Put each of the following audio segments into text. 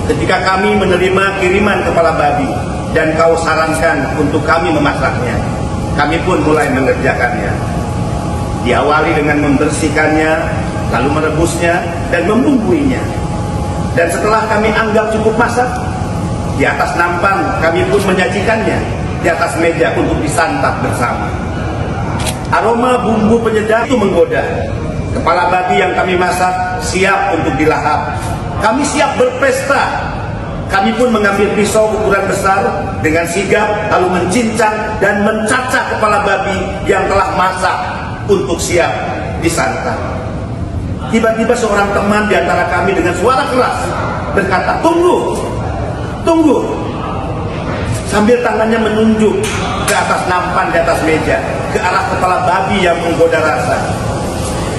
Ketika kami menerima kiriman kepala babi dan kau sarankan untuk kami memasaknya, kami pun mulai mengerjakannya. Diawali dengan membersihkannya, lalu merebusnya dan membumbuinya. Dan setelah kami anggap cukup masak, di atas nampan kami pun menyajikannya di atas meja untuk disantap bersama. Aroma bumbu penyedap itu menggoda. Kepala babi yang kami masak siap untuk dilahap. Kami siap berpesta. Kami pun mengambil pisau ukuran besar dengan sigap, lalu mencincang dan mencacah kepala babi yang telah masak untuk siap disantap. Tiba-tiba seorang teman di antara kami dengan suara keras berkata, "Tunggu, tunggu," sambil tangannya menunjuk ke atas nampan di atas meja, ke arah kepala babi yang menggoda rasa.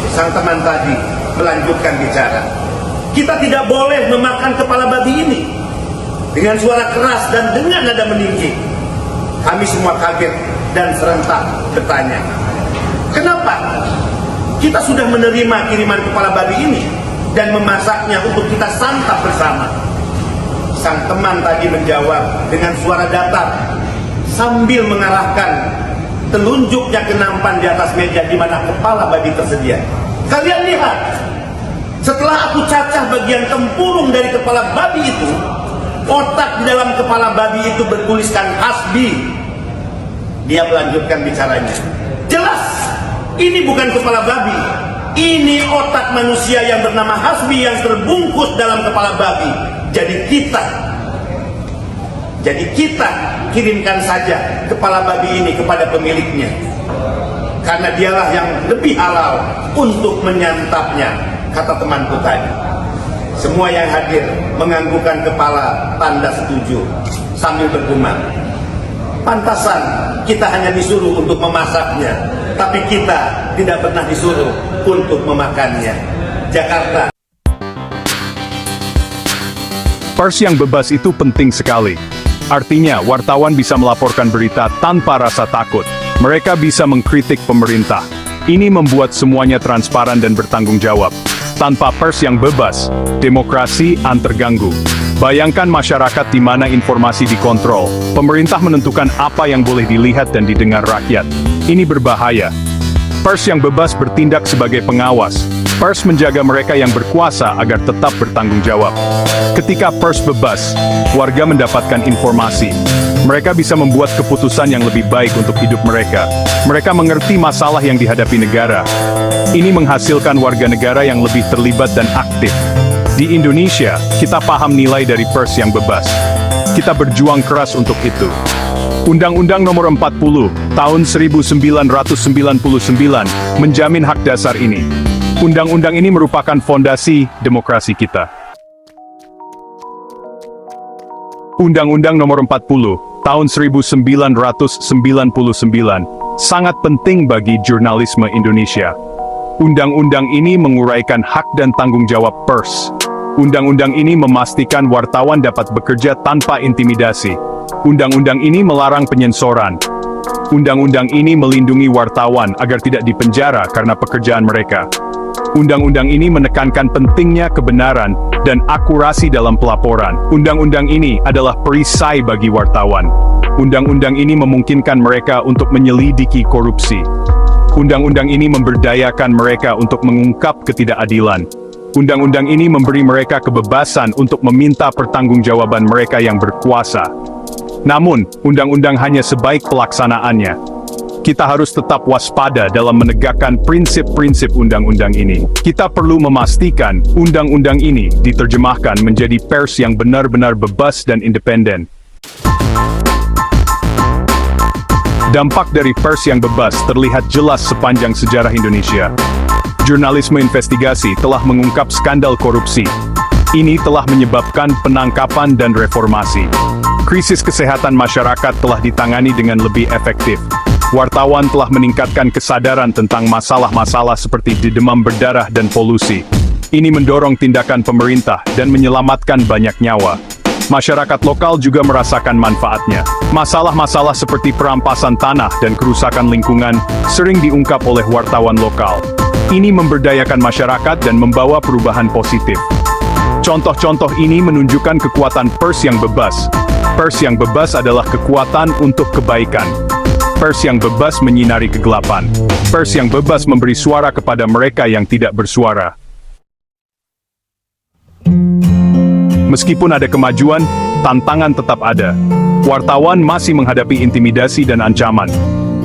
Sang teman tadi melanjutkan bicara, "Kita tidak boleh memakan kepala babi ini." Dengan suara keras dan dengan nada meninggi, kami semua kaget dan serentak bertanya, "Kenapa? Kita sudah menerima kiriman kepala babi ini dan memasaknya untuk kita santap bersama." Sang teman tadi menjawab dengan suara datar sambil mengarahkan telunjuknya ke nampan di atas meja di mana kepala babi tersedia. "Kalian lihat, setelah aku cacah bagian tempurung dari kepala babi itu, otak di dalam kepala babi itu bertuliskan Hasbi." Dia melanjutkan bicaranya, "Jelas, ini bukan kepala babi. Ini otak manusia yang bernama Hasbi yang terbungkus dalam kepala babi. Jadi kita kirimkan saja kepala babi ini kepada pemiliknya, karena dialah yang lebih halal untuk menyantapnya," kata temanku tadi. Semua yang hadir menganggukkan kepala tanda setuju sambil bergumam, "Pantasan kita hanya disuruh untuk memasaknya, tapi kita tidak pernah disuruh untuk memakannya." Jakarta. Pers yang bebas itu penting sekali. Artinya, wartawan bisa melaporkan berita tanpa rasa takut. Mereka bisa mengkritik pemerintah. Ini membuat semuanya transparan dan bertanggung jawab. Tanpa pers yang bebas, demokrasi akan terganggu. Bayangkan masyarakat di mana informasi dikontrol. Pemerintah menentukan apa yang boleh dilihat dan didengar rakyat. Ini berbahaya. Pers yang bebas bertindak sebagai pengawas. Pers menjaga mereka yang berkuasa agar tetap bertanggung jawab. Ketika pers bebas, warga mendapatkan informasi. Mereka bisa membuat keputusan yang lebih baik untuk hidup mereka. Mereka mengerti masalah yang dihadapi negara. Ini menghasilkan warga negara yang lebih terlibat dan aktif. Di Indonesia, kita paham nilai dari pers yang bebas. Kita berjuang keras untuk itu. Undang-Undang Nomor 40, Tahun 1999 menjamin hak dasar ini. Undang-undang ini merupakan fondasi demokrasi kita. Undang-Undang Nomor 40, Tahun 1999 sangat penting bagi jurnalisme Indonesia. Undang-undang ini menguraikan hak dan tanggung jawab pers. Undang-undang ini memastikan wartawan dapat bekerja tanpa intimidasi. Undang-undang ini melarang penyensoran. Undang-undang ini melindungi wartawan agar tidak dipenjara karena pekerjaan mereka. Undang-undang ini menekankan pentingnya kebenaran dan akurasi dalam pelaporan. Undang-undang ini adalah perisai bagi wartawan. Undang-undang ini memungkinkan mereka untuk menyelidiki korupsi. Undang-undang ini memberdayakan mereka untuk mengungkap ketidakadilan. Undang-undang ini memberi mereka kebebasan untuk meminta pertanggungjawaban mereka yang berkuasa. Namun, undang-undang hanya sebaik pelaksanaannya. Kita harus tetap waspada dalam menegakkan prinsip-prinsip undang-undang ini. Kita perlu memastikan undang-undang ini diterjemahkan menjadi pers yang benar-benar bebas dan independen. Dampak dari pers yang bebas terlihat jelas sepanjang sejarah Indonesia. Jurnalisme investigasi telah mengungkap skandal korupsi. Ini telah menyebabkan penangkapan dan reformasi. Krisis kesehatan masyarakat telah ditangani dengan lebih efektif. Wartawan telah meningkatkan kesadaran tentang masalah-masalah seperti demam berdarah dan polusi. Ini mendorong tindakan pemerintah dan menyelamatkan banyak nyawa. Masyarakat lokal juga merasakan manfaatnya. Masalah-masalah seperti perampasan tanah dan kerusakan lingkungan sering diungkap oleh wartawan lokal. Ini memberdayakan masyarakat dan membawa perubahan positif. Contoh-contoh ini menunjukkan kekuatan pers yang bebas. Pers yang bebas adalah kekuatan untuk kebaikan. Pers yang bebas menyinari kegelapan. Pers yang bebas memberi suara kepada mereka yang tidak bersuara. Meskipun ada kemajuan, tantangan tetap ada. Wartawan masih menghadapi intimidasi dan ancaman.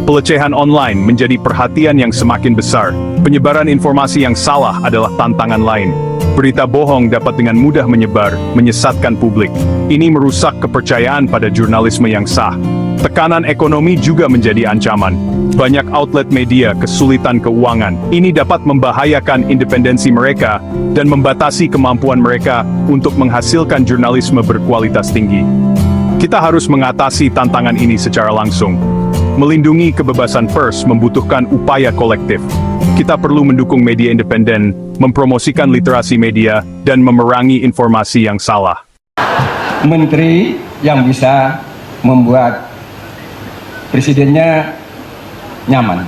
Pelecehan online menjadi perhatian yang semakin besar. Penyebaran informasi yang salah adalah tantangan lain. Berita bohong dapat dengan mudah menyebar, menyesatkan publik. Ini merusak kepercayaan pada jurnalisme yang sah. Tekanan ekonomi juga menjadi ancaman. Banyak outlet media kesulitan keuangan. Ini dapat membahayakan independensi mereka dan membatasi kemampuan mereka untuk menghasilkan jurnalisme berkualitas tinggi. Kita harus mengatasi tantangan ini secara langsung. Melindungi kebebasan pers membutuhkan upaya kolektif. Kita perlu mendukung media independen, mempromosikan literasi media, dan memerangi informasi yang salah. Menteri yang bisa membuat presidennya nyaman.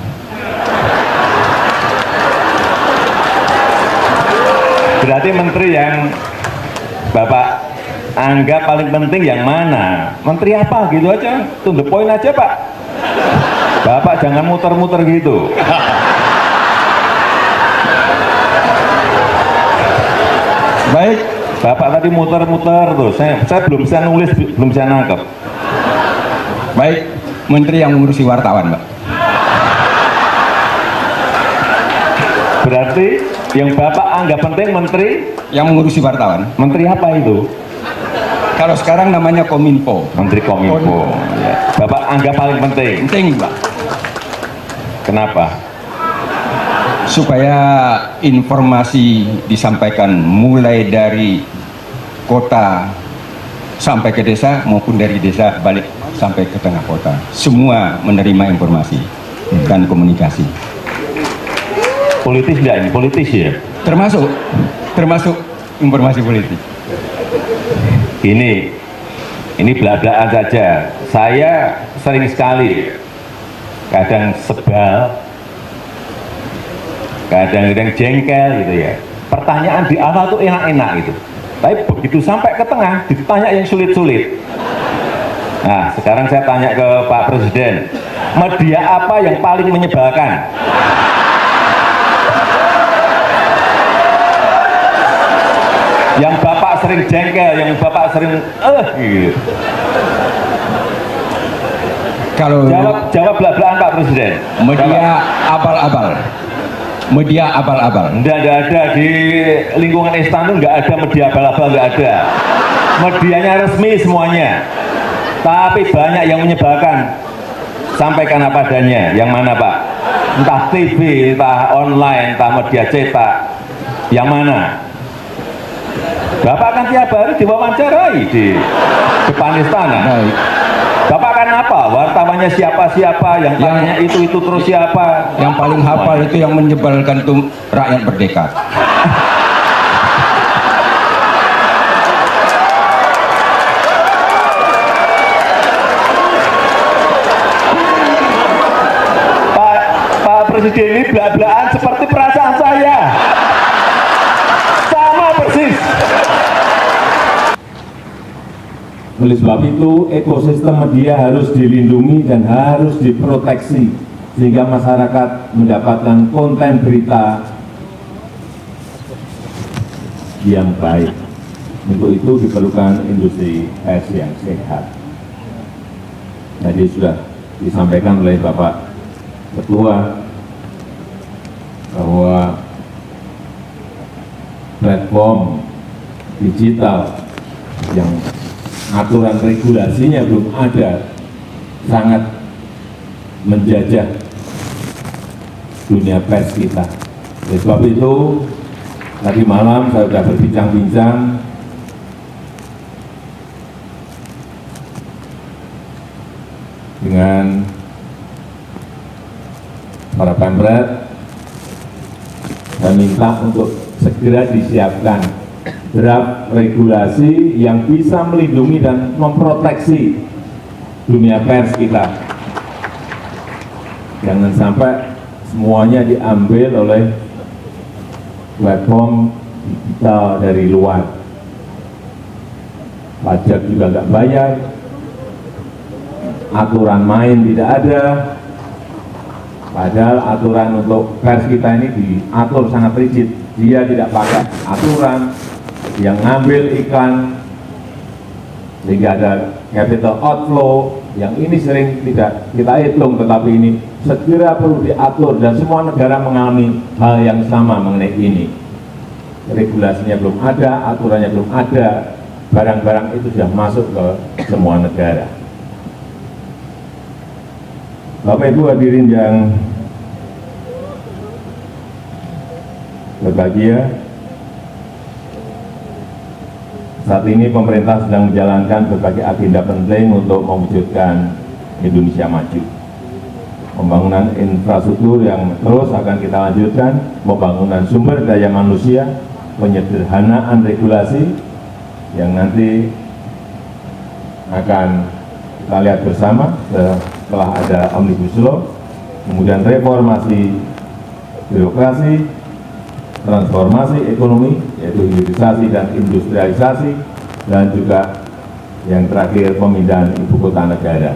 Berarti menteri yang Bapak anggap paling penting yang mana? Menteri apa gitu aja, to the point aja Pak. Bapak jangan muter-muter gitu. Baik, Bapak tadi muter-muter tuh, saya belum bisa nulis, belum bisa nangkep. baik, menteri yang mengurusi wartawan, Mbak. Berarti yang Bapak anggap penting menteri, Yang mengurusi wartawan. menteri apa itu? Kalau sekarang namanya Kominfo. Menteri Kominfo. Ya. Bapak anggap paling penting. Penting, Mbak. Kenapa? Supaya informasi disampaikan mulai dari kota sampai ke desa maupun dari desa balik sampai ke tengah kota. Semua menerima informasi dan komunikasi. Politis nggak ini? Politis ya? Termasuk informasi politik. Ini belak-belakan saja. Saya sering sekali kadang sebal, kadang-kadang jengkel gitu ya. Pertanyaan di awal tuh enak-enak gitu. Tapi begitu sampai ke tengah, ditanya yang sulit-sulit. Nah, sekarang saya tanya ke Pak Presiden, media apa yang paling menyebalkan? Yang Bapak sering jengkel, yang Bapak sering gitu. Kalau Jawab belak-belakan Pak Presiden. media abal-abal. Media abal-abal. Nggak ada di lingkungan istana, nggak ada media abal-abal, nggak ada. Medianya resmi semuanya. Tapi banyak yang menyebalkan. Sampaikan apa adanya. Yang mana Pak? Entah TV, entah online, entah media cetak. Yang mana? Bapak kan tiap hari diwawancarai di depan istana. Baik. Bapak kan apa? Wartawannya siapa-siapa, yang tanya itu terus siapa? Yang paling hafal itu yang menyebalkan itu rakyat merdeka. Pak Presiden ini belak-belakan seperti perasaan saya. Sama persis. Oleh sebab itu, ekosistem media harus dilindungi dan harus diproteksi sehingga masyarakat mendapatkan konten berita yang baik. Untuk itu diperlukan industri pers yang sehat. Tadi sudah disampaikan oleh Bapak Ketua bahwa platform digital yang aturan regulasinya belum ada, sangat menjajah dunia pers kita. Oleh sebab itu, tadi malam saya sudah berbincang-bincang dengan para pemret. Saya minta untuk segera disiapkan draft regulasi yang bisa melindungi dan memproteksi dunia pers kita. Jangan sampai semuanya diambil oleh platform digital dari luar. Pajak juga nggak bayar, aturan main tidak ada, padahal aturan untuk pers kita ini diatur sangat rigid. Dia tidak pakai aturan yang ngambil iklan sehingga ada capital outflow yang ini sering tidak kita hitung, tetapi ini segera perlu diatur dan semua negara mengalami hal yang sama mengenai ini. Regulasinya belum ada, aturannya belum ada, barang-barang itu sudah masuk ke semua negara. Bapak Ibu hadirin yang berbahagia, saat ini pemerintah sedang menjalankan berbagai agenda penting untuk mewujudkan Indonesia maju. Pembangunan infrastruktur yang terus akan kita lanjutkan, pembangunan sumber daya manusia, penyederhanaan regulasi yang nanti akan kita lihat bersama setelah ada Omnibus Law, kemudian reformasi birokrasi, transformasi ekonomi, yaitu hilirisasi dan industrialisasi, dan juga yang terakhir pemindahan ibu kota negara.